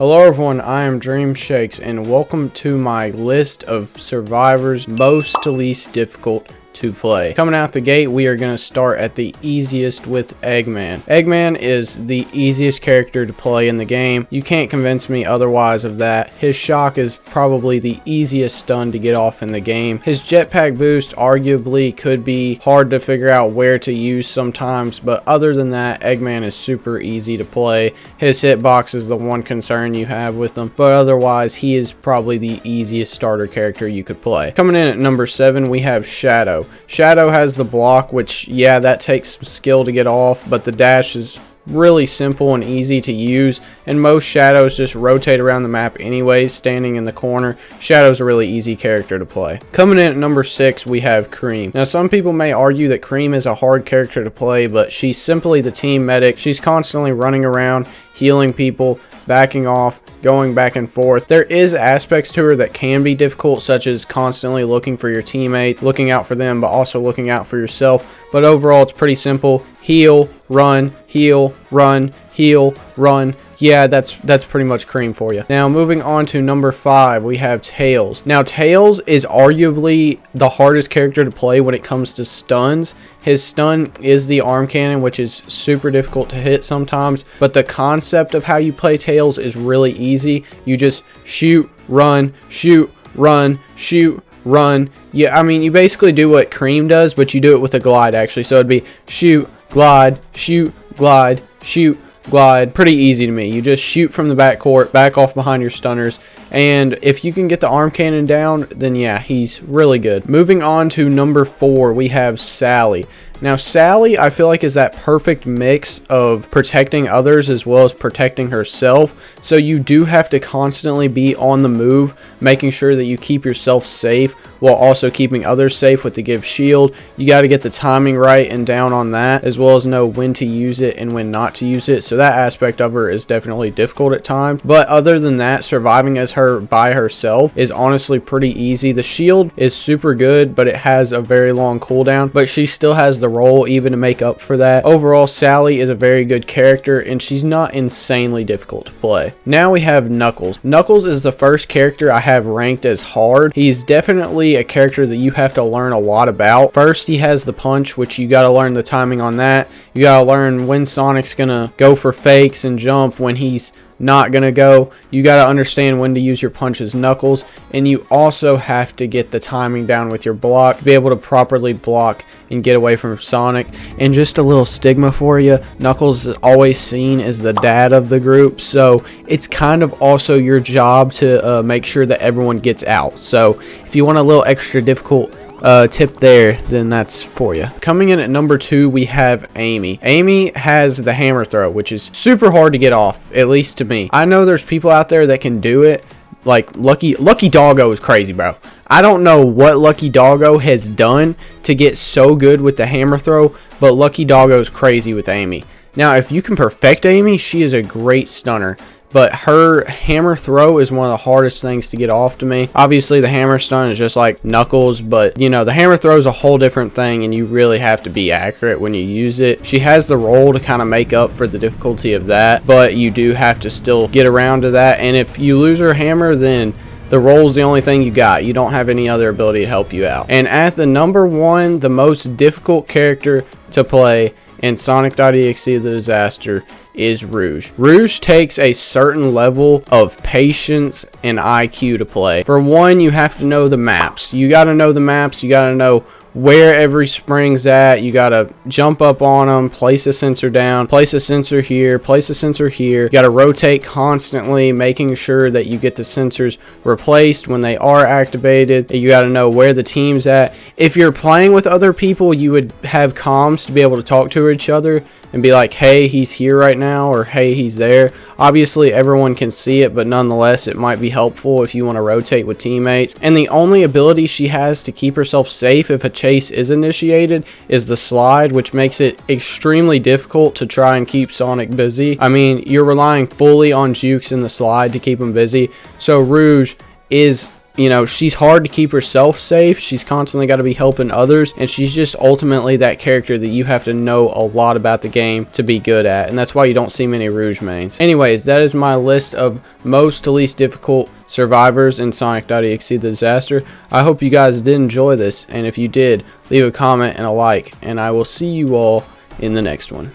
Hello everyone, I am Dream Shakes and welcome to my list of survivors most to least difficult to play. Coming out the gate, we are going to start at the easiest with EGGMAN. EGGMAN is the easiest character to play in the game. You can't convince me otherwise of that. His shock is probably the easiest stun to get off in the game. His jetpack boost arguably could be hard to figure out where to use sometimes, but other than that, EGGMAN is super easy to play. His hitbox is the one concern you have with him, but otherwise he is probably the easiest starter character you could play. Coming in at number 7, we have Shadow. Shadow has the block, which yeah, that takes some skill to get off, but the dash is really simple and easy to use, and most shadows just rotate around the map anyways, standing in the corner. Shadow's a really easy character to play. Coming in at number 6, we have Cream. Now some people may argue that Cream is a hard character to play, but she's simply the team medic. She's constantly running around, healing people, backing off, going back and forth. There is aspects to her that can be difficult, such as constantly looking for your teammates, looking out for them, but also looking out for yourself. But overall, it's pretty simple. Heal, run, heal, run, heal, run. Yeah, that's pretty much Cream for you. Now, moving on to number 5, we have Tails. Now, Tails is arguably the hardest character to play when it comes to stuns. His stun is the arm cannon, which is super difficult to hit sometimes, but the concept of how you play Tails is really easy. You just shoot, run, shoot, run, shoot, run. Yeah, I mean, you basically do what Cream does, but you do it with a glide, actually. So it'd be shoot, glide, shoot, glide, shoot, glide. Pretty easy to me. You just shoot from the backcourt, back off behind your stunners, and if you can get the arm cannon down, then yeah, he's really good. Moving on to number 4, we have Sally. Now Sally, I feel like, is that perfect mix of protecting others as well as protecting herself. So you do have to constantly be on the move, making sure that you keep yourself safe while also keeping others safe with the give shield. You got to get the timing right and down on that, as well as know when to use it and when not to use it. So that aspect of her is definitely difficult at times. But other than that, surviving as her by herself is honestly pretty easy. The shield is super good, but it has a very long cooldown, but she still has the role even to make up for that. Overall, Sally is a very good character and she's not insanely difficult to play. Now we have Knuckles. Knuckles is the first character I have ranked as hard. He's definitely a character that you have to learn a lot about. First, he has the punch, which you got to learn the timing on that. You got to learn when Sonic's gonna go for fakes and jump, when he's not gonna go. You got to understand when to use your punch as Knuckles, and you also have to get the timing down with your block to be able to properly block and get away from Sonic. And just a little stigma for you, Knuckles is always seen as the dad of the group, so it's kind of also your job to make sure that everyone gets out. So if you want a little extra difficult tip there, then that's for you. Coming in at number 2, we have Amy. Amy has the hammer throw, which is super hard to get off, at least to me. I know there's people out there that can do it. Like Lucky Doggo is crazy, bro. I don't know what Lucky Doggo has done to get so good with the hammer throw, but Lucky Doggo is crazy with Amy. Now, if you can perfect Amy, she is a great stunner. But her hammer throw is one of the hardest things to get off to me. Obviously, the hammer stun is just like Knuckles, but you know, the hammer throw is a whole different thing and you really have to be accurate when you use it. She has the roll to kind of make up for the difficulty of that, but you do have to still get around to that. And if you lose her hammer, then the roll's the only thing you got. You don't have any other ability to help you out. And at the number 1, the most difficult character to play in Sonic.exe The Disaster is Rouge. Rouge takes a certain level of patience and IQ to play. For one, you have to know the maps. You got to know the maps. You got to know where every spring's at. You gotta jump up on them, place a sensor down, place a sensor here, place a sensor here. You gotta rotate constantly, making sure that you get the sensors replaced when they are activated. You gotta know where the team's at. If you're playing with other people, you would have comms to be able to talk to each other and be like, hey, he's here right now, or hey, he's there. Obviously, everyone can see it, but nonetheless, it might be helpful if you want to rotate with teammates. And the only ability she has to keep herself safe if a chase is initiated is the slide, which makes it extremely difficult to try and keep Sonic busy. I mean, you're relying fully on jukes in the slide to keep him busy. So Rouge is you know, she's hard to keep herself safe. She's constantly got to be helping others, and she's just ultimately that character that you have to know a lot about the game to be good at, and that's why you don't see many Rouge mains. Anyways, that is my list of most to least difficult survivors in Sonic.exe The Disaster. I hope you guys did enjoy this, and if you did, leave a comment and a like, and I will see you all in the next one.